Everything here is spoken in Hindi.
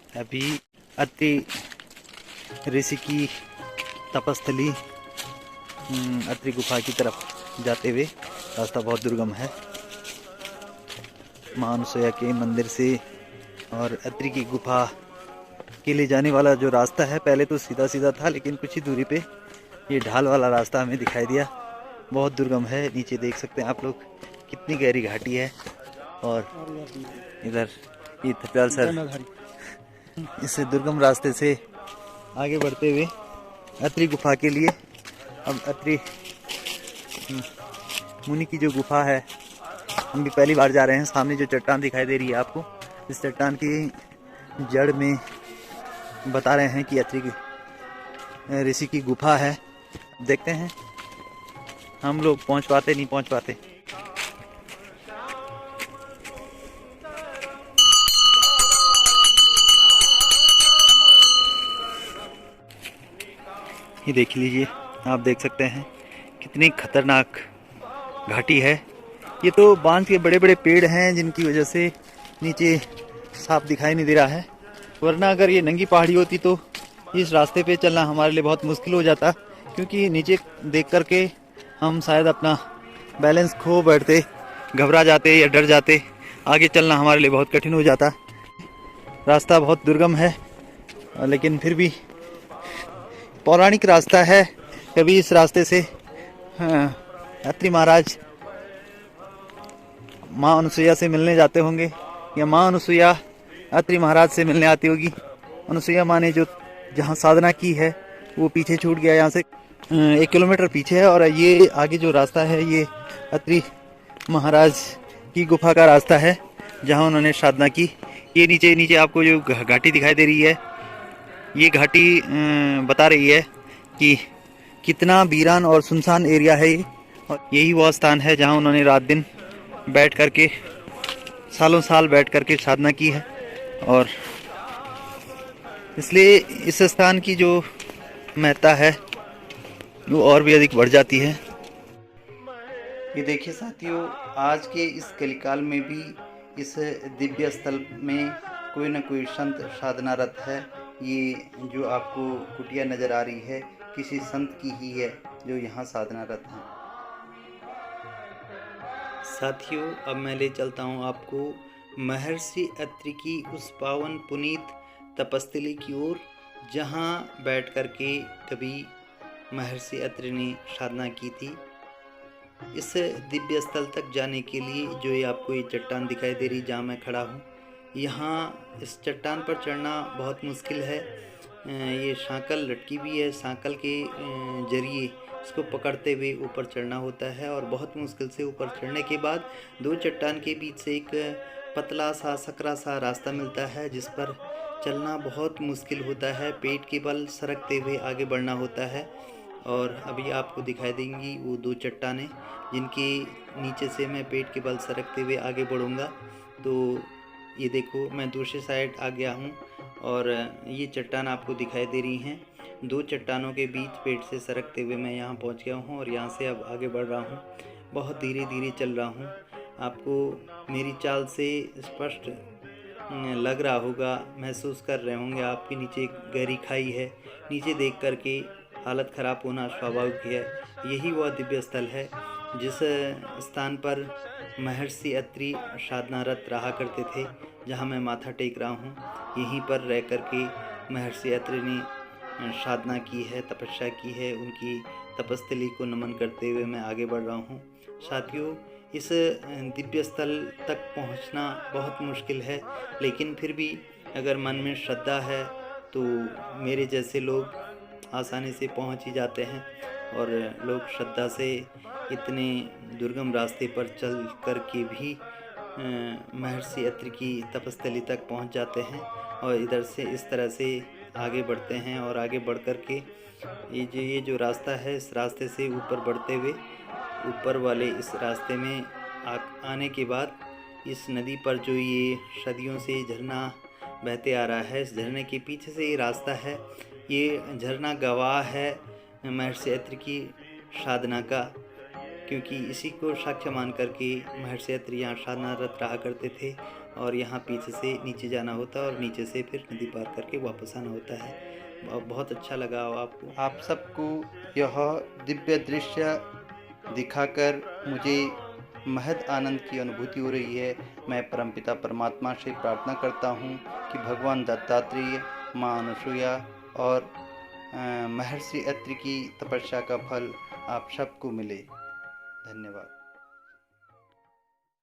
अभी अत्रि ऋषि की तपस्थली अत्रि गुफा की तरफ जाते हुए। रास्ता बहुत दुर्गम है। मां अनुसुईया के मंदिर से और अत्रि की गुफा के लिए जाने वाला जो रास्ता है, पहले तो सीधा सीधा था, लेकिन कुछ ही दूरी पे ये ढाल वाला रास्ता हमें दिखाई दिया। बहुत दुर्गम है। नीचे देख सकते हैं आप लोग कितनी गहरी घाटी है। और इधर ये थप्याल सर इस दुर्गम रास्ते से आगे बढ़ते हुए अत्रि गुफा के लिए। अब अत्रि मुनि की जो गुफा है, हम भी पहली बार जा रहे हैं। सामने जो चट्टान दिखाई दे रही है आपको, इस चट्टान की जड़ में बता रहे हैं कि अत्रि ऋषि की गुफा है। देखते हैं हम लोग पहुंच पाते नहीं पहुंच पाते। ये देख लीजिए, आप देख सकते हैं कितनी खतरनाक घाटी है। ये तो बांस के बड़े बड़े पेड़ हैं जिनकी वजह से नीचे साफ दिखाई नहीं दे रहा है, वरना अगर ये नंगी पहाड़ी होती तो इस रास्ते पे चलना हमारे लिए बहुत मुश्किल हो जाता, क्योंकि नीचे देख करके हम शायद अपना बैलेंस खो बैठते, घबरा जाते या डर जाते। आगे चलना हमारे लिए बहुत कठिन हो जाता। रास्ता बहुत दुर्गम है, लेकिन फिर भी पौराणिक रास्ता है। कभी इस रास्ते से अत्रि महाराज माँ अनुसुईया से मिलने जाते होंगे, या माँ अनुसुईया अत्रि महाराज से मिलने आती होगी। अनुसुईया माँ ने जो जहाँ साधना की है वो पीछे छूट गया, यहाँ से 1 किलोमीटर पीछे है। और ये आगे जो रास्ता है ये अत्रि महाराज की गुफा का रास्ता है जहाँ उन्होंने साधना की। ये नीचे नीचे आपको जो घाटी दिखाई दे रही है, ये घाटी बता रही है कि कितना वीरान और सुनसान एरिया है ये। और यही वो स्थान है जहाँ उन्होंने रात दिन बैठ करके, सालों साल बैठ करके साधना की है। और इसलिए इस स्थान की जो महत्ता है वो और भी अधिक बढ़ जाती है। ये देखिए साथियों, आज के इस कलिकाल में भी इस दिव्य स्थल में कोई न कोई संत साधनारत है। ये जो आपको कुटिया नज़र आ रही है, किसी संत की ही है जो यहाँ साधनारत है। साथियों, अब मैं ले चलता हूँ आपको महर्षि अत्रि की उस पावन पुनीत तपस्थली की ओर, जहाँ बैठ कर के कभी महर्षि अत्रि ने साधना की थी। इस दिव्य स्थल तक जाने के लिए जो ये आपको ये चट्टान दिखाई दे रही जहाँ मैं खड़ा हूँ, यहाँ इस चट्टान पर चढ़ना बहुत मुश्किल है। ये सांकल लटकी भी है, सांकल के जरिए इसको पकड़ते हुए ऊपर चढ़ना होता है। और बहुत मुश्किल से ऊपर चढ़ने के बाद दो चट्टान के बीच से एक पतला सा सकरा सा रास्ता मिलता है, जिस पर चलना बहुत मुश्किल होता है। पेट के बल सरकते हुए आगे बढ़ना होता है। और अभी आपको दिखाई देंगी वो दो चट्टानें, जिनके नीचे से मैं पेट के बल सरकते हुए आगे बढ़ूँगा। तो ये देखो, मैं दूसरे साइड आ गया हूँ और ये चट्टान आपको दिखाई दे रही हैं। दो चट्टानों के बीच पेट से सरकते हुए मैं यहाँ पहुँच गया हूँ और यहाँ से अब आगे बढ़ रहा हूँ। बहुत धीरे धीरे चल रहा हूँ। आपको मेरी चाल से स्पष्ट लग रहा होगा, महसूस कर रहे होंगे आप कि नीचे गहरी खाई है। नीचे देख कर के हालत ख़राब होना स्वाभाविक है। यही वह दिव्य स्थल है जिस स्थान पर महर्षि अत्रि साधनारत रहा करते थे, जहाँ मैं माथा टेक रहा हूँ। यहीं पर रह कर के महर्षि अत्रि ने साधना की है, तपस्या की है। उनकी तपस्थली को नमन करते हुए मैं आगे बढ़ रहा हूँ। साथियों, इस दिव्य स्थल तक पहुँचना बहुत मुश्किल है, लेकिन फिर भी अगर मन में श्रद्धा है तो मेरे जैसे लोग आसानी से पहुँच ही जाते हैं। और लोग श्रद्धा से इतने दुर्गम रास्ते पर चल कर के भी महर्षि अत्रि की तपस्थली तक पहुँच जाते हैं और इधर से इस तरह से आगे बढ़ते हैं। और आगे बढ़ कर के ये जो रास्ता है, इस रास्ते से ऊपर बढ़ते हुए ऊपर वाले इस रास्ते में आने के बाद इस नदी पर जो ये सदियों से झरना बहते आ रहा है, इस झरने के पीछे से ये रास्ता है। ये झरना गवाह है महर्षि अत्रि की साधना का, क्योंकि इसी को साक्ष्य मान करके महर्षि अत्रि यहाँ साधनारत रहा करते थे और यहाँ पीछे से नीचे जाना होता और नीचे से फिर नदी पार करके वापस आना होता है। बहुत अच्छा लगा आपको, आप सबको यह दिव्य दृश्य दिखाकर मुझे महद आनंद की अनुभूति हो रही है। मैं परमपिता परमात्मा से प्रार्थना करता हूँ कि भगवान दत्तात्रेय, माँ अनुसुईया और महर्षि अत्रि की तपस्या का फल आप सबको मिले। धन्यवाद।